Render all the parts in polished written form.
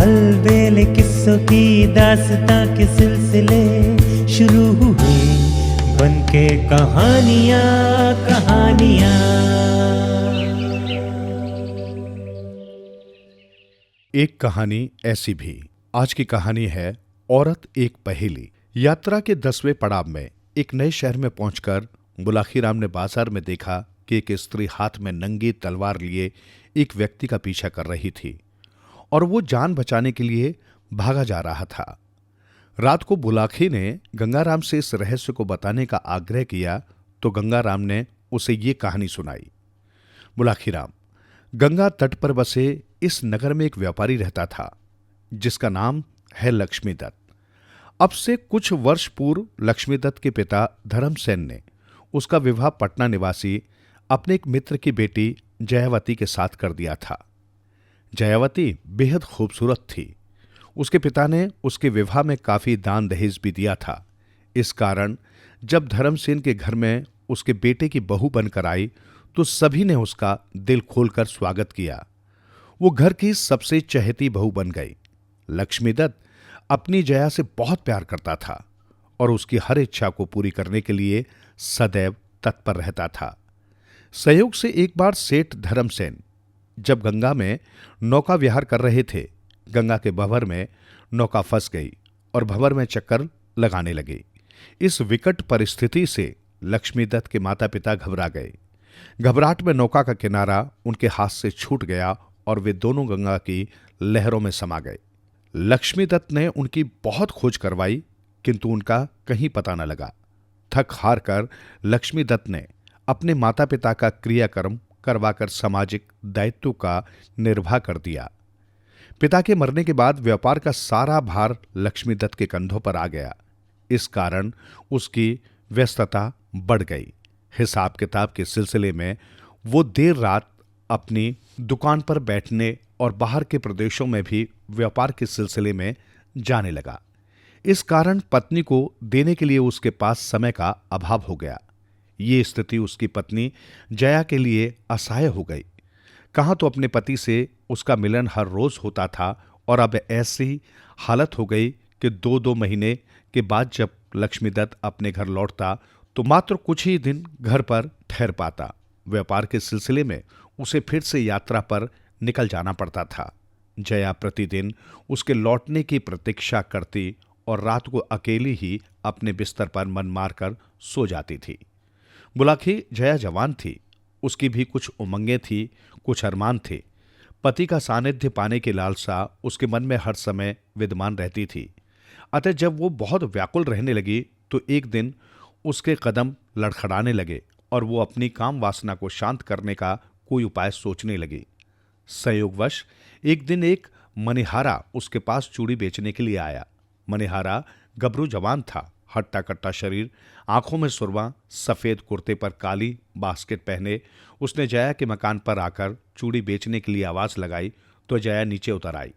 अलबेले किस्सों की दास्तां के सिलसिले शुरू हुए, बनके कहानियां कहानियां। एक कहानी ऐसी भी। आज की कहानी है औरत एक पहेली। यात्रा के 10वें पड़ाव में एक नए शहर में पहुंचकर बुलाखीराम ने बाजार में देखा कि एक स्त्री हाथ में नंगी तलवार लिए एक व्यक्ति का पीछा कर रही थी और वो जान बचाने के लिए भागा जा रहा था। रात को बुलाखी ने गंगाराम से इस रहस्य को बताने का आग्रह किया तो गंगाराम ने उसे ये कहानी सुनाई। बुलाखीराम, गंगा तट पर बसे इस नगर में एक व्यापारी रहता था जिसका नाम है लक्ष्मीदत्त। अब से कुछ वर्ष पूर्व लक्ष्मीदत्त के पिता धर्मसेन ने उसका विवाह पटना निवासी अपने एक मित्र की बेटी जयावती के साथ कर दिया था। जयावती बेहद खूबसूरत थी। उसके पिता ने उसके विवाह में काफी दान दहेज भी दिया था। इस कारण जब धर्मसेन के घर में उसके बेटे की बहू बनकर आई तो सभी ने उसका दिल खोलकर स्वागत किया। वो घर की सबसे चहेती बहू बन गई। लक्ष्मीदत्त अपनी जया से बहुत प्यार करता था और उसकी हर इच्छा को पूरी करने के लिए सदैव तत्पर रहता था। संयोग से एक बार सेठ धर्मसेन जब गंगा में नौका विहार कर रहे थे, गंगा के भंवर में नौका फंस गई और भंवर में चक्कर लगाने लगी। इस विकट परिस्थिति से लक्ष्मीदत्त के माता पिता घबरा गए। घबराहट में नौका का किनारा उनके हाथ से छूट गया और वे दोनों गंगा की लहरों में समा गए। लक्ष्मीदत्त ने उनकी बहुत खोज करवाई किंतु उनका कहीं पता न लगा। थक हार कर लक्ष्मीदत्त ने अपने माता पिता का क्रियाकर्म करवाकर सामाजिक दायित्व का निर्वाह कर दिया। पिता के मरने के बाद व्यापार का सारा भार लक्ष्मीदत्त के कंधों पर आ गया। इस कारण उसकी व्यस्तता बढ़ गई। हिसाब किताब के सिलसिले में वो देर रात अपनी दुकान पर बैठने और बाहर के प्रदेशों में भी व्यापार के सिलसिले में जाने लगा। इस कारण पत्नी को देने के लिए उसके पास समय का अभाव हो गया। ये स्थिति उसकी पत्नी जया के लिए असह्य हो गई। कहाँ तो अपने पति से उसका मिलन हर रोज होता था और अब ऐसी हालत हो गई कि 2-2 महीने के बाद जब लक्ष्मीदत्त अपने घर लौटता तो मात्र कुछ ही दिन घर पर ठहर पाता। व्यापार के सिलसिले में उसे फिर से यात्रा पर निकल जाना पड़ता था। जया प्रतिदिन उसके लौटने की प्रतीक्षा करती और रात को अकेली ही अपने बिस्तर पर मन मारकर सो जाती थी। बुलाखी जया जवान थी। उसकी भी कुछ उमंगें थी, कुछ अरमान थे। पति का सानिध्य पाने की लालसा उसके मन में हर समय विद्यमान रहती थी। अतः जब वो बहुत व्याकुल रहने लगी तो एक दिन उसके कदम लड़खड़ाने लगे और वो अपनी काम वासना को शांत करने का कोई उपाय सोचने लगी। संयोगवश एक दिन एक मनिहारा उसके पास चूड़ी बेचने के लिए आया। मनिहारा गबरू जवान था, हट्टा कट्टा शरीर, आंखों में सुरमा, सफेद कुर्ते पर काली बास्केट पहने उसने जया के मकान पर आकर चूड़ी बेचने के लिए आवाज लगाई तो जया नीचे उतर आई।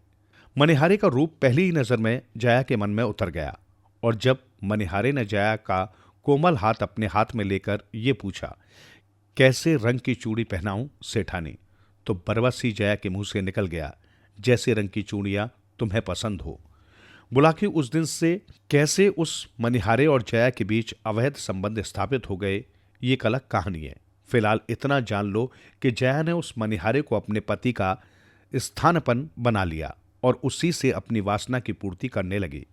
मनिहारे का रूप पहली ही नजर में जया के मन में उतर गया और जब मनिहारे ने जया का कोमल हाथ अपने हाथ में लेकर ये पूछा, कैसे रंग की चूड़ी पहनाऊं सेठानी, तो बरबस ही जया के मुंह से निकल गया, जैसे रंग की चूड़ियां तुम्हें पसंद हो। बुलाखी उस दिन से कैसे उस मनिहारे और जया के बीच अवैध संबंध स्थापित हो गए, ये एक अलग कहानी है। फिलहाल इतना जान लो कि जया ने उस मनिहारे को अपने पति का स्थानपन बना लिया और उसी से अपनी वासना की पूर्ति करने लगी।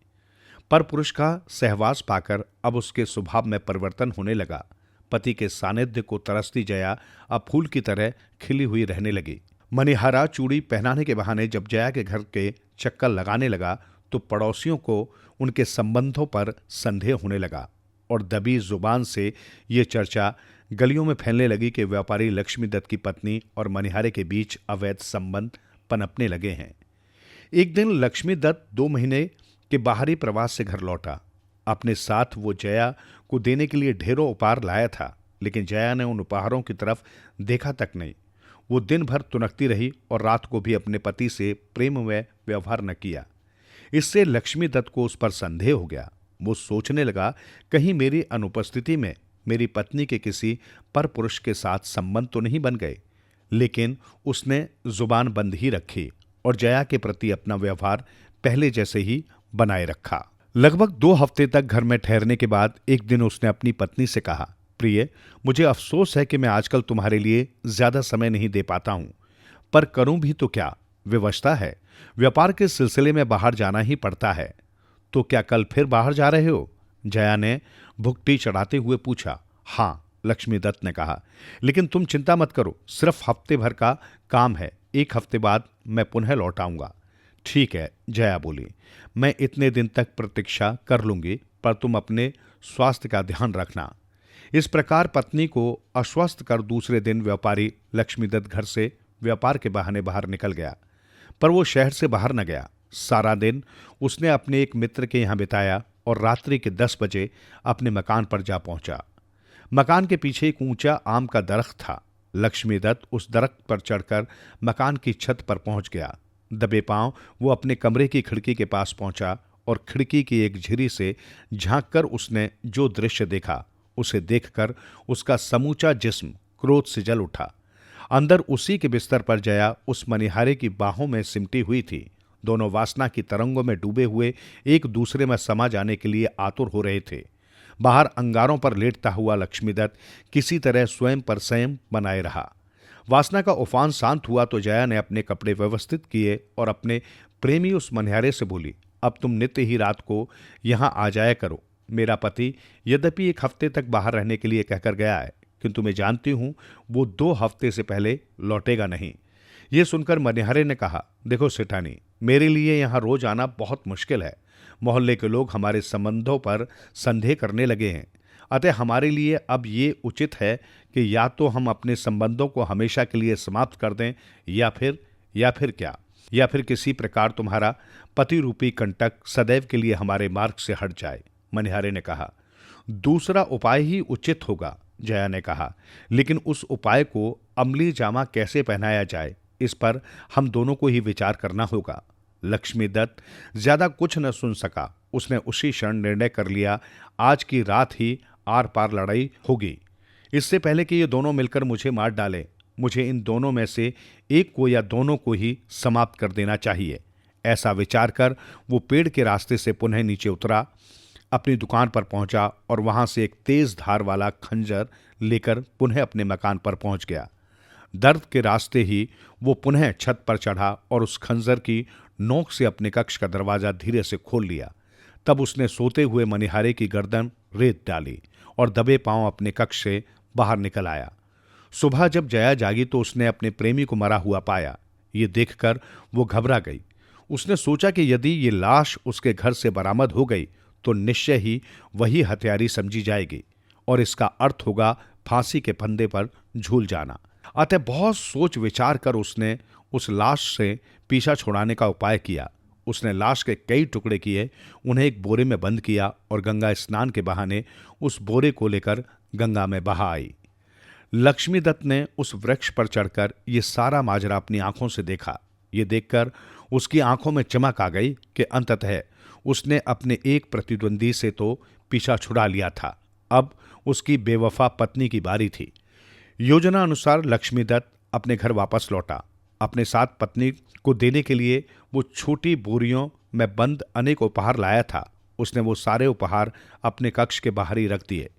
पर पुरुष का सहवास पाकर अब उसके स्वभाव में परिवर्तन होने लगा। पति के सानिध्य को तरसती जया अब फूल की तरह खिली हुई रहने लगी। मनिहारा चूड़ी पहनाने के बहाने जब जया के घर के चक्कर लगाने लगा तो पड़ोसियों को उनके संबंधों पर संदेह होने लगा और दबी जुबान से ये चर्चा गलियों में फैलने लगी कि व्यापारी लक्ष्मीदत्त की पत्नी और मनिहारे के बीच अवैध संबंध पनपने लगे हैं। एक दिन लक्ष्मीदत्त 2 महीने के बाहरी प्रवास से घर लौटा। अपने साथ वो जया को देने के लिए ढेरों उपहार लाया था, लेकिन जया ने उन उपहारों की तरफ देखा तक नहीं। वो दिन भर तुनकती रही और रात को भी अपने पति से प्रेम में व्यवहार न किया। इससे लक्ष्मीदत्त को उस पर संदेह हो गया। वो सोचने लगा, कहीं मेरी अनुपस्थिति में मेरी पत्नी के किसी पर पुरुष के साथ संबंध तो नहीं बन गए। लेकिन उसने जुबान बंद ही रखी और जया के प्रति अपना व्यवहार पहले जैसे ही बनाए रखा। लगभग 2 हफ्ते तक घर में ठहरने के बाद एक दिन उसने अपनी पत्नी से कहा, प्रिय, मुझे अफसोस है कि मैं आजकल तुम्हारे लिए ज्यादा समय नहीं दे पाता हूं, पर करूं भी तो क्या, विवशता है, व्यापार के सिलसिले में बाहर जाना ही पड़ता है। तो क्या कल फिर बाहर जा रहे हो? जया ने भुगटी चढ़ाते हुए पूछा। हां, लक्ष्मीदत्त ने कहा, लेकिन तुम चिंता मत करो, सिर्फ हफ्ते भर का काम है, 1 हफ्ते बाद मैं पुनः लौट आऊंगा। ठीक है, जया बोली, मैं इतने दिन तक प्रतीक्षा कर लूंगी, पर तुम अपने स्वास्थ्य का ध्यान रखना। इस प्रकार पत्नी को आश्वस्त कर दूसरे दिन व्यापारी लक्ष्मीदत्त घर से व्यापार के बहाने बाहर निकल गया, पर वो शहर से बाहर न गया। सारा दिन उसने अपने एक मित्र के यहां बिताया और रात्रि के 10 बजे अपने मकान पर जा पहुंचा। मकान के पीछे एक ऊंचा आम का दरख्त था। लक्ष्मीदत्त उस दरख्त पर चढ़कर मकान की छत पर पहुंच गया। दबे पांव वो अपने कमरे की खिड़की के पास पहुंचा और खिड़की की एक झिरी से झांककर उसने जो दृश्य देखा, उसे देखकर उसका समूचा जिस्म क्रोध से जल उठा। अंदर उसी के बिस्तर पर जया उस मनिहारे की बाहों में सिमटी हुई थी। दोनों वासना की तरंगों में डूबे हुए एक दूसरे में समा जाने के लिए आतुर हो रहे थे। बाहर अंगारों पर लेटता हुआ लक्ष्मीदत्त किसी तरह स्वयं पर संयम बनाए रहा। वासना का उफान शांत हुआ तो जया ने अपने कपड़े व्यवस्थित किए और अपने प्रेमी उस मनिहारे से बोली, अब तुम नित्य ही रात को यहां आ जाया करो। मेरा पति यद्यपि 1 हफ्ते तक बाहर रहने के लिए कहकर गया है, किंतु मैं जानती हूं वो 2 हफ्ते से पहले लौटेगा नहीं। ये सुनकर मनिहारे ने कहा, देखो सेठानी, मेरे लिए यहां रोज आना बहुत मुश्किल है। मोहल्ले के लोग हमारे संबंधों पर संदेह करने लगे हैं। अतः हमारे लिए अब ये उचित है कि या तो हम अपने संबंधों को हमेशा के लिए समाप्त कर दें या फिर क्या, या फिर किसी प्रकार तुम्हारा पति रूपी कंटक सदैव के लिए हमारे मार्ग से हट जाए। मनिहारे ने कहा, दूसरा उपाय ही उचित होगा, जया ने कहा, लेकिन उस उपाय को अमली जामा कैसे पहनाया जाए, इस पर हम दोनों को ही विचार करना होगा। लक्ष्मीदत्त ज्यादा कुछ न सुन सका। उसने उसी क्षण निर्णय कर लिया, आज की रात ही आर पार लड़ाई होगी। इससे पहले कि ये दोनों मिलकर मुझे मार डालें, मुझे इन दोनों में से एक को या दोनों को ही समाप्त कर देना चाहिए। ऐसा विचार कर वो पेड़ के रास्ते से पुनः नीचे उतरा, अपनी दुकान पर पहुंचा और वहां से एक तेज धार वाला खंजर लेकर पुनः अपने मकान पर पहुंच गया। दर्द के रास्ते ही वो पुनः छत पर चढ़ा और उस खंजर की नोक से अपने कक्ष का दरवाजा धीरे से खोल लिया। तब उसने सोते हुए मनिहारे की गर्दन रेत डाली और दबे पांव अपने कक्ष से बाहर निकल आया। सुबह जब जया जागी तो उसने अपने प्रेमी को मरा हुआ पाया। ये देखकर वो घबरा गई। उसने सोचा कि यदि ये लाश उसके घर से बरामद हो गई तो निश्चय ही वही हत्यारी समझी जाएगी और इसका अर्थ होगा फांसी के फंदे पर झूल जाना। अतः बहुत सोच विचार कर उसने उस लाश से पीछा छुड़ाने का उपाय किया। उसने लाश के कई टुकड़े किए, उन्हें एक बोरे में बंद किया और गंगा स्नान के बहाने उस बोरे को लेकर गंगा में बहा आई। लक्ष्मीदत्त ने उस वृक्ष पर चढ़कर ये सारा माजरा अपनी आंखों से देखा। ये देखकर उसकी आंखों में चमक आ गई कि अंततः उसने अपने एक प्रतिद्वंदी से तो पीछा छुड़ा लिया था, अब उसकी बेवफा पत्नी की बारी थी। योजना अनुसार लक्ष्मीदत्त अपने घर वापस लौटा। अपने साथ पत्नी को देने के लिए वो छोटी बोरियों में बंद अनेक उपहार लाया था। उसने वो सारे उपहार अपने कक्ष के बाहर ही रख दिए।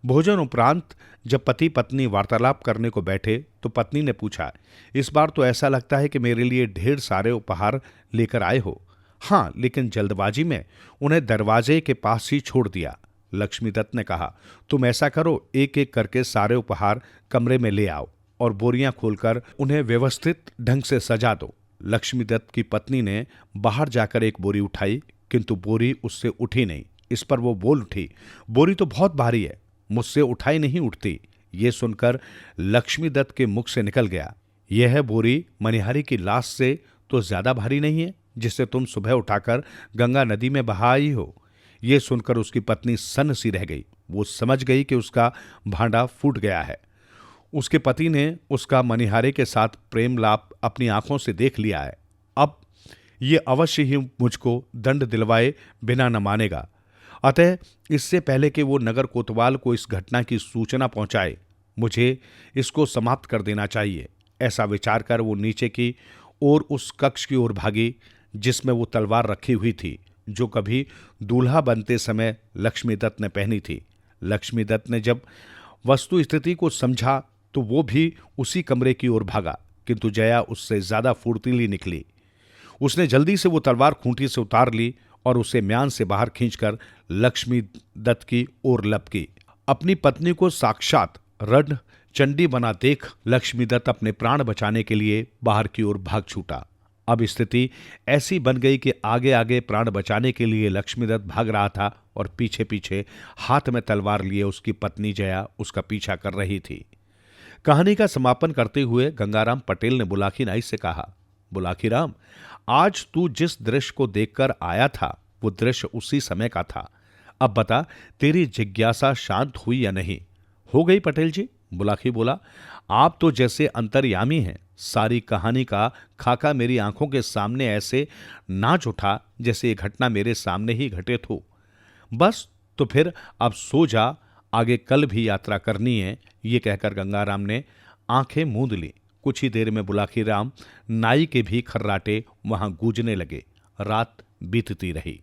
भोजन उपरांत जब पति पत्नी वार्तालाप करने को बैठे तो पत्नी ने पूछा, इस बार तो ऐसा लगता है कि मेरे लिए ढेर सारे उपहार लेकर आए हो। हाँ, लेकिन जल्दबाजी में उन्हें दरवाजे के पास ही छोड़ दिया। लक्ष्मीदत्त ने कहा, तुम ऐसा करो, एक एक करके सारे उपहार कमरे में ले आओ और बोरियां खोलकर उन्हें व्यवस्थित ढंग से सजा दो। लक्ष्मीदत्त की पत्नी ने बाहर जाकर एक बोरी उठाई, किंतु बोरी उससे उठी नहीं। इस पर वो बोल उठी, बोरी तो बहुत भारी है, मुझसे उठाई नहीं उठती। ये सुनकर लक्ष्मीदत्त के मुख से निकल गया, यह बोरी मनिहारी की लाश से तो ज्यादा भारी नहीं है जिसे तुम सुबह उठाकर गंगा नदी में बहा आई हो। ये सुनकर उसकी पत्नी सन्न सी रह गई। वो समझ गई कि उसका भांडा फूट गया है। उसके पति ने उसका मनिहारे के साथ प्रेम लाप अपनी आंखों से देख लिया है। अब ये अवश्य ही मुझको दंड दिलवाए बिना न मानेगा। अतः इससे पहले कि वो नगर कोतवाल को इस घटना की सूचना पहुंचाए, मुझे इसको समाप्त कर देना चाहिए। ऐसा विचार कर वो नीचे की और उस कक्ष की ओर भागी जिसमें वो तलवार रखी हुई थी जो कभी दूल्हा बनते समय लक्ष्मीदत्त ने पहनी थी। लक्ष्मीदत्त ने जब वस्तु स्थिति को समझा तो वो भी उसी कमरे की ओर भागा, किंतु जया उससे ज्यादा फुर्तीली निकली। उसने जल्दी से वो तलवार खूंटी से उतार ली और उसे म्यान से बाहर खींचकर लक्ष्मीदत्त की ओर लपकी। अपनी पत्नी को साक्षात रण चंडी बना देख लक्ष्मीदत्त अपने प्राण बचाने के लिए बाहर की ओर भाग छूटा। अब स्थिति ऐसी बन गई कि आगे आगे प्राण बचाने के लिए लक्ष्मीदत्त भाग रहा था और पीछे पीछे हाथ में तलवार लिए उसकी पत्नी जया उसका पीछा कर रही थी। कहानी का समापन करते हुए गंगाराम पटेल ने बुलाकी नाई से कहा, बुलाकी राम, आज तू जिस दृश्य को देखकर आया था वो दृश्य उसी समय का था। अब बता, तेरी जिज्ञासा शांत हुई या नहीं? हो गई पटेल जी, बुलाकी बोला। आप तो जैसे अंतर्यामी हैं, सारी कहानी का खाका मेरी आंखों के सामने ऐसे नाच उठा जैसे ये घटना मेरे सामने ही घटित हो। बस तो फिर अब सो जा, आगे कल भी यात्रा करनी है। ये कहकर गंगाराम ने आंखें मूंद ली। कुछ ही देर में बुलाकी राम नाई के भी खर्राटे वहां गूंजने लगे। रात बीतती रही।